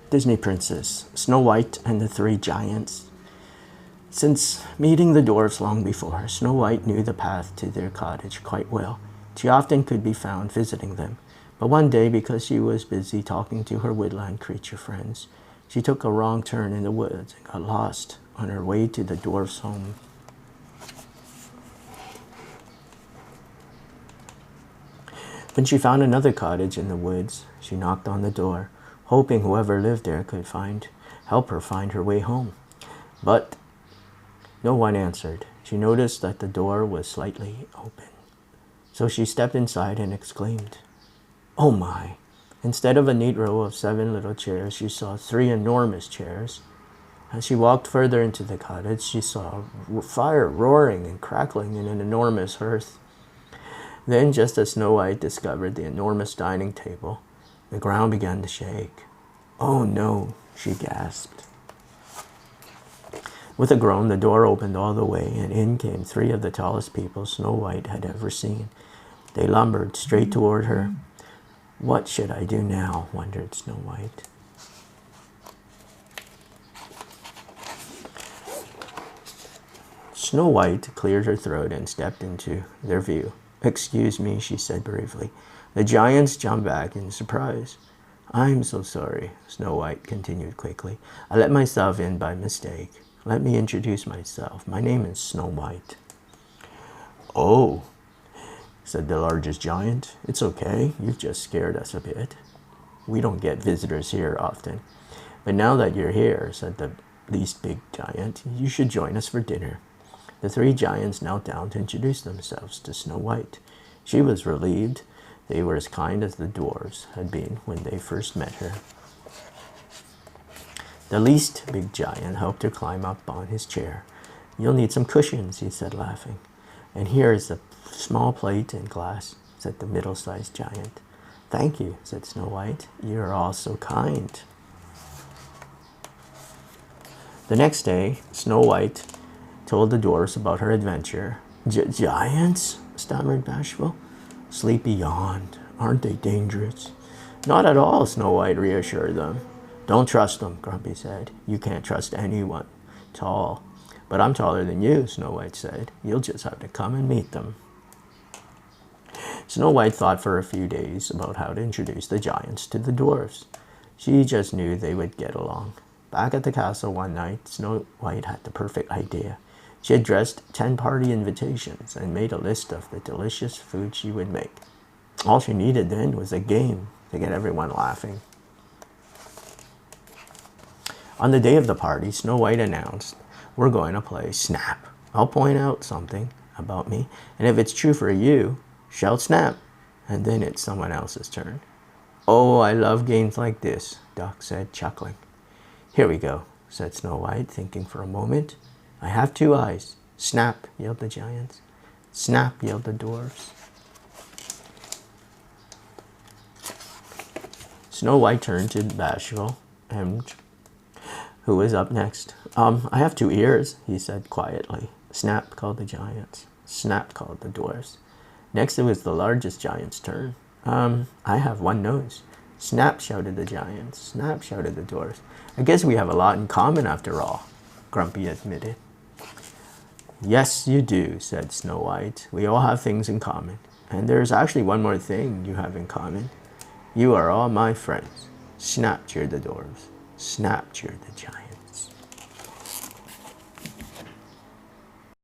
Disney Princess, Snow White and the Three Giants. Since meeting the dwarfs long before, Snow White knew the path to their cottage quite well. She often could be found visiting them. But one day, because she was busy talking to her woodland creature friends, she took a wrong turn in the woods and got lost on her way to the dwarf's home. When she found another cottage in the woods, she knocked on the door, hoping whoever lived there could help her find her way home. But no one answered. She noticed that the door was slightly open. So she stepped inside and exclaimed, "Oh my!" Instead of a neat row of 7 little chairs, she saw 3 enormous chairs. As she walked further into the cottage, she saw fire roaring and crackling in an enormous hearth. Then, just as Snow White discovered the enormous dining table, the ground began to shake. "Oh no," she gasped. With a groan, the door opened all the way, and in came 3 of the tallest people Snow White had ever seen. They lumbered straight toward her. "What should I do now?" wondered Snow White. Snow White cleared her throat and stepped into their view. "Excuse me," she said bravely. The giants jumped back in surprise. "I'm so sorry," Snow White continued quickly. "I let myself in by mistake. Let me introduce myself. My name is Snow White." "Oh," said the largest giant. "It's okay. You've just scared us a bit. We don't get visitors here often. But now that you're here," said the least big giant, "you should join us for dinner." The 3 giants knelt down to introduce themselves to Snow White. She was relieved. They were as kind as the dwarves had been when they first met her. The least big giant helped her climb up on his chair. "You'll need some cushions," he said, laughing. "And here is a small plate and glass," said the middle-sized giant. "Thank you," said Snow White. "You are all so kind." The next day, Snow White told the dwarfs about her adventure. "Giants?" stammered Bashful. Sleepy yawned. "Aren't they dangerous?" "Not at all," Snow White reassured them. "Don't trust them," Grumpy said. "You can't trust anyone tall." "But I'm taller than you," Snow White said. "You'll just have to come and meet them." Snow White thought for a few days about how to introduce the giants to the dwarfs. She just knew they would get along. Back at the castle one night, Snow White had the perfect idea. She had dressed 10 party invitations and made a list of the delicious food she would make. All she needed then was a game to get everyone laughing. On the day of the party, Snow White announced, "We're going to play Snap. I'll point out something about me, and if it's true for you, shout Snap, and then it's someone else's turn." "Oh, I love games like this," Duck said, chuckling. "Here we go," said Snow White, thinking for a moment. "I have 2 eyes." "Snap," yelled the giants. "Snap," yelled the dwarfs. Snow White turned to Bashful, who was up next. "I have 2 ears," he said quietly. "Snap," called the giants. "Snap," called the dwarfs. Next, it was the largest giant's turn. "I have 1 nose." "Snap," shouted the giants. "Snap," shouted the dwarfs. "I guess we have a lot in common after all," Grumpy admitted. "Yes, you do," said Snow White. "We all have things in common. And there's actually one more thing you have in common. You are all my friends." "Snap," cheered the dwarves. "Snap," cheered the giants.